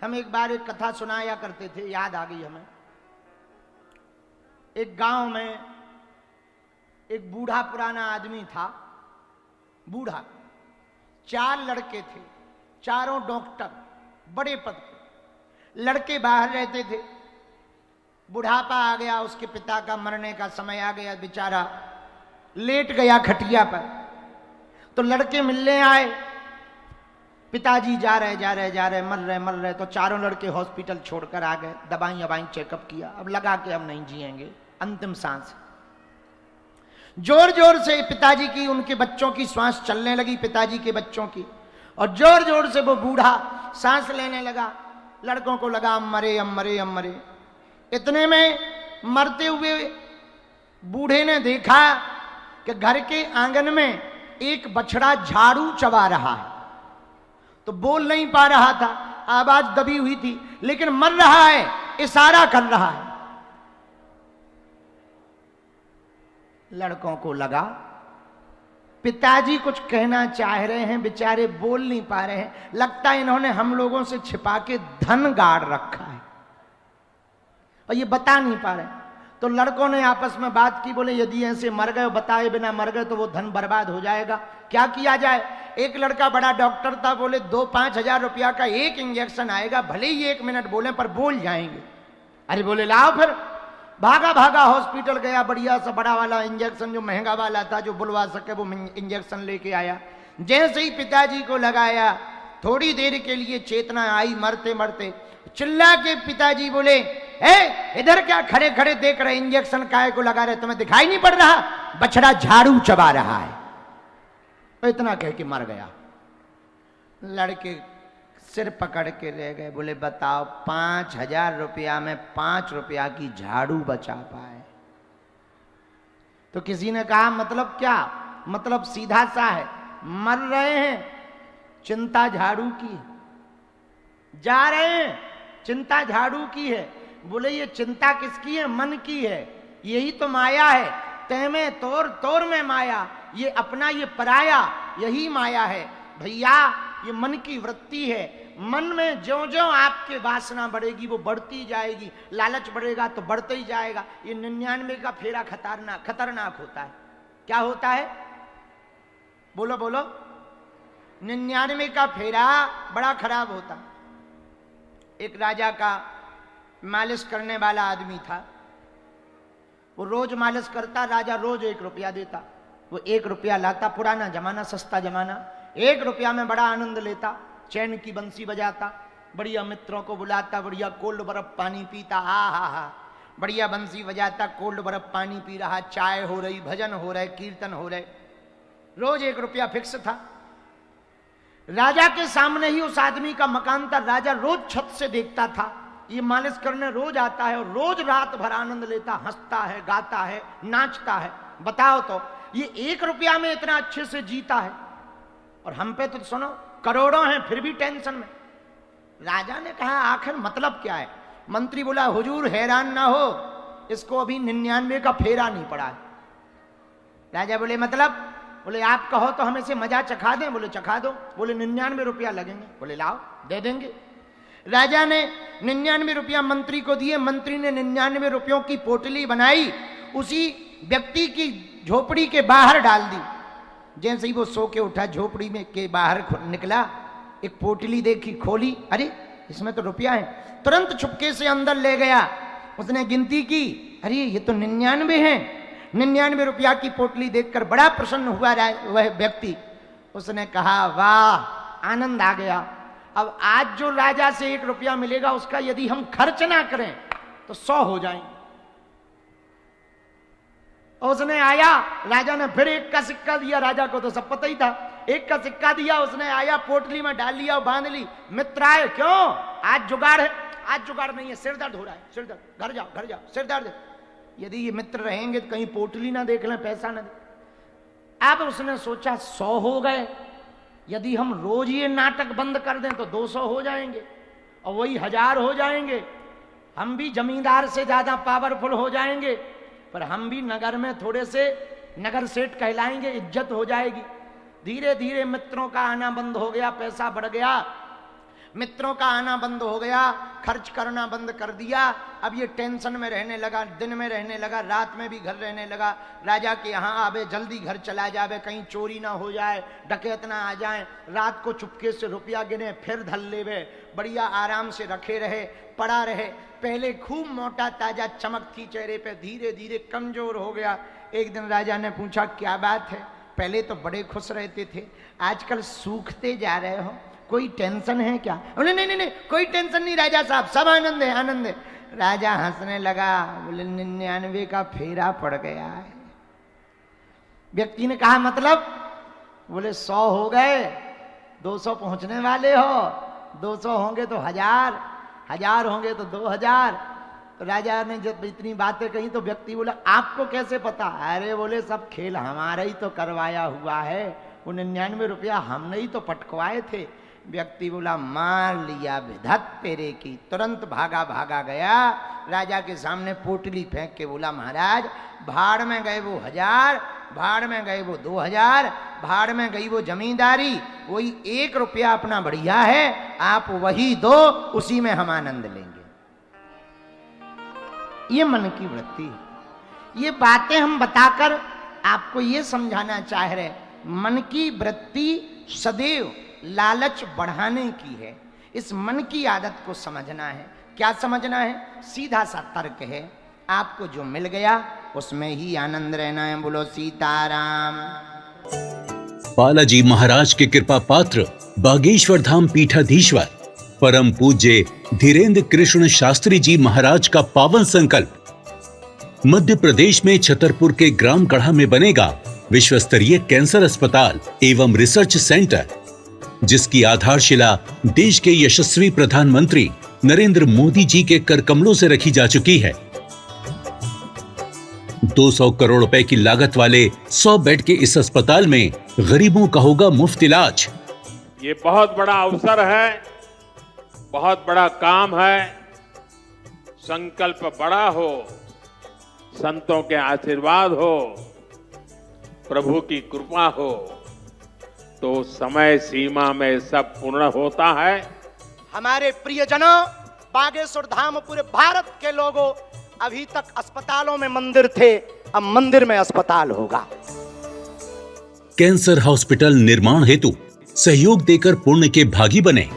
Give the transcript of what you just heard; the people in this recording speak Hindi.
हम एक बार एक कथा सुनाया करते थे, याद आ गई हमें। एक गांव में एक बूढ़ा पुराना आदमी था, बूढ़ा। 4 लड़के थे, चारों डॉक्टर, बड़े पद पे। लड़के बाहर रहते थे। बुढ़ापा आ गया, उसके पिता का मरने का समय आ गया, बेचारा लेट गया खटिया पर। तो लड़के मिलने आए, पिताजी जा रहे मर रहे। तो चारों लड़के हॉस्पिटल छोड़कर आ गए, दवाई चेकअप किया, अब लगा के हम नहीं जिएंगे, अंतिम सांस। जोर जोर से पिताजी की, उनके बच्चों की श्वास चलने लगी, पिताजी के बच्चों की, और जोर जोर से वो बूढ़ा सांस लेने लगा। लड़कों को लगा हम मरे। इतने में मरते हुए बूढ़े ने देखा कि घर के आंगन में एक बछड़ा झाड़ू चबा रहा है। तो बोल नहीं पा रहा था, आवाज दबी हुई थी, लेकिन मर रहा है, इशारा कर रहा है। लड़कों को लगा पिताजी कुछ कहना चाह रहे हैं, बेचारे बोल नहीं पा रहे हैं, लगता है इन्होंने हम लोगों से छिपा के धन गाड़ रखा है और ये बता नहीं पा रहे। तो लड़कों ने आपस में बात की, बोले यदि ऐसे मर गए, बताए बिना मर गए तो वो धन बर्बाद हो जाएगा, क्या किया जाए। एक लड़का बड़ा डॉक्टर था, बोले 2-5 हजार रुपया का एक इंजेक्शन आएगा, भले ही 1 मिनट बोले पर बोल जाएंगे। अरे बोले लाओ। फिर भागा हॉस्पिटल गया, बढ़िया सा बड़ा वाला इंजेक्शन जो महंगा वाला था, जो बुलवा सके वो इंजेक्शन लेके आया। जैसे ही पिताजी को लगाया, थोड़ी देर के लिए चेतना आई, मरते मरते चिल्ला के पिताजी बोले, इधर क्या खड़े खड़े देख रहे, इंजेक्शन काहे को लगा रहे, तुम्हें दिखाई नहीं पड़ रहा, बछड़ा झाड़ू चबा रहा है। तो इतना कह के मर गया। लड़के सिर पकड़ के रह गए, बोले बताओ 5,000 रुपया में 5 रुपया की झाड़ू बचा पाए। तो किसी ने कहा मतलब क्या, मतलब सीधा सा है, मर रहे हैं, चिंता झाड़ू की, जा रहे हैं, चिंता झाड़ू की है। बोले ये चिंता किसकी है, मन की है, यही तो माया है, तय में तोर में माया, ये अपना ये पराया, यही माया है भैया, ये मन की वृत्ति है। मन में ज्यों ज्यों आपके वासना बढ़ेगी वो बढ़ती जाएगी, लालच बढ़ेगा तो बढ़ते ही जाएगा। ये 99 का फेरा खतरनाक होता है। क्या होता है, बोलो 99 का फेरा बड़ा खराब होता। एक राजा का मालिश करने वाला आदमी था, वो रोज मालिश करता, राजा रोज 1 रुपया देता। वो 1 रुपया लाता, पुराना जमाना, सस्ता जमाना, 1 रुपया में बड़ा आनंद लेता, चैन की बंसी बजाता, बढ़िया मित्रों को बुलाता, बढ़िया कोल्ड बर्फ पानी पीता, हा, बढ़िया बंसी बजाता, कोल्ड बर्फ पानी पी रहा, चाय हो रही, भजन हो रहे, कीर्तन हो रहे, रोज 1 रुपया फिक्स था। राजा के सामने ही उस आदमी का मकान था, राजा रोज छत से देखता था, ये मालिश करने रोज आता है और रोज रात भर आनंद लेता, हंसता है, गाता है, नाचता है। बताओ तो ये 1 रुपया में इतना अच्छे से जीता है, और हम पे तो सुनो करोड़ों हैं फिर भी टेंशन में। राजा ने कहा आखिर मतलब क्या है। मंत्री बोला हुजूर हैरान ना हो, इसको अभी 99 का फेरा नहीं पड़ा है। राजा बोले मतलब, बोले आप कहो तो हम इसे मजा चखा दें। बोले चखा दो। बोले 99 रुपया लगेंगे। बोले लाओ दे देंगे। राजा ने 99 रुपया मंत्री को दिए, मंत्री ने 99 रुपयों की पोटली बनाई, उसी व्यक्ति की झोपड़ी के बाहर डाल दी। जैसे ही वो सो के उठा, झोपड़ी में के बाहर निकला, एक पोटली देखी, खोली, अरे इसमें तो रुपया है, तुरंत छुपके से अंदर ले गया। उसने गिनती की, अरे ये तो 99 है। 99 रुपया की पोटली देखकर बड़ा प्रसन्न हुआ वह व्यक्ति। उसने कहा वाह आनंद आ गया, अब आज जो राजा से 1 रुपया मिलेगा उसका यदि हम खर्च ना करें तो 100 हो जाएंगे। उसने आया, राजा ने फिर 1 का सिक्का दिया, राजा को तो सब पता ही था, 1 का सिक्का दिया, उसने आया, पोटली में डाल लिया और बांध ली। मित्र आए, क्यों आज जुगाड़ है? आज जुगाड़ नहीं है, सिर दर्द हो रहा है, सिर दर्द, घर जाओ, सिर दर्द। यदि ये मित्र रहेंगे तो कहीं पोटली ना देख लें, पैसा ना दे। अब उसने सोचा 100 हो गए, यदि हम रोज ये नाटक बंद कर दें तो 200 हो जाएंगे और वही 1000 हो जाएंगे। हम भी जमींदार से ज्यादा पावरफुल हो जाएंगे, पर हम भी नगर में थोड़े से नगर सेठ कहलाएंगे, इज्जत हो जाएगी। धीरे धीरे मित्रों का आना बंद हो गया, पैसा बढ़ गया। मित्रों का आना बंद हो गया, खर्च करना बंद कर दिया। अब ये टेंशन में रहने लगा, दिन में रहने लगा, रात में भी घर रहने लगा। राजा के यहाँ आवे, जल्दी घर चला जावे, कहीं चोरी ना हो जाए, डकैत ना आ जाए। रात को चुपके से रुपया गिने, फिर धल लेवे, बढ़िया आराम से रखे रहे, पड़ा रहे। पहले खूब मोटा ताजा चमक थी चेहरे पे, धीरे धीरे कमजोर हो गया। एक दिन राजा ने पूछा, क्या बात है, पहले तो बड़े खुश रहते थे, आजकल सूखते जा रहे हो, कोई टेंशन है क्या? बोले नहीं नहीं नहीं, कोई टेंशन नहीं राजा साहब, सब आनंद है, आनंद है। राजा हंसने लगा, बोले 99 का फेरा पड़ गया है। व्यक्ति ने कहा मतलब? बोले 100 हो गए, 200 पहुंचने वाले हो, 200 होंगे तो 1000, 1000 होंगे तो 2000। तो राजा ने जब इतनी बातें कही तो व्यक्ति बोला, आपको कैसे पता? अरे बोले सब खेल हमारा ही तो करवाया हुआ है, वो 99 रुपया हमने ही तो पटकवाए थे। व्यक्ति बोला, मार लिया विधत तेरे की। तुरंत भागा गया, राजा के सामने पोटली फेंक के बोला, महाराज भाड़ में गए वो 1000, भाड़ में गए वो 2000, भाड़ में गई वो जमींदारी, वही 1 रुपया अपना बढ़िया है, आप वही दो, उसी में हम आनंद लेंगे। ये मन की वृत्ति है। ये बातें हम बताकर आपको ये समझाना चाह रहे, मन की वृत्ति सदैव लालच बढ़ाने की है। इस मन की आदत को समझना है। क्या समझना है? सीधा सा तर्क है, आपको जो मिल गया उसमें ही आनंद रहना है। बोलो सीताराम। बालाजी महाराज के कृपा पात्र बागेश्वर धाम पीठाधीश्वर परम पूज्य धीरेन्द्र कृष्ण शास्त्री जी महाराज का पावन संकल्प। मध्य प्रदेश में छतरपुर के ग्राम गढ़ा में बनेगा विश्व स्तरीय कैंसर अस्पताल एवं रिसर्च सेंटर, जिसकी आधारशिला देश के यशस्वी प्रधानमंत्री नरेंद्र मोदी जी के कर कमलों से रखी जा चुकी है। 200 करोड़ रुपए की लागत वाले 100 बेड के इस अस्पताल में गरीबों का होगा मुफ्त इलाज। ये बहुत बड़ा अवसर है, बहुत बड़ा काम है। संकल्प बड़ा हो, संतों के आशीर्वाद हो, प्रभु की कृपा हो, तो समय सीमा में सब पूर्ण होता है। हमारे प्रियजनों, बागेश्वर धाम पूरे भारत के लोगों, अभी तक अस्पतालों में मंदिर थे, अब मंदिर में अस्पताल होगा। कैंसर हॉस्पिटल निर्माण हेतु सहयोग देकर पुण्य के भागी बने।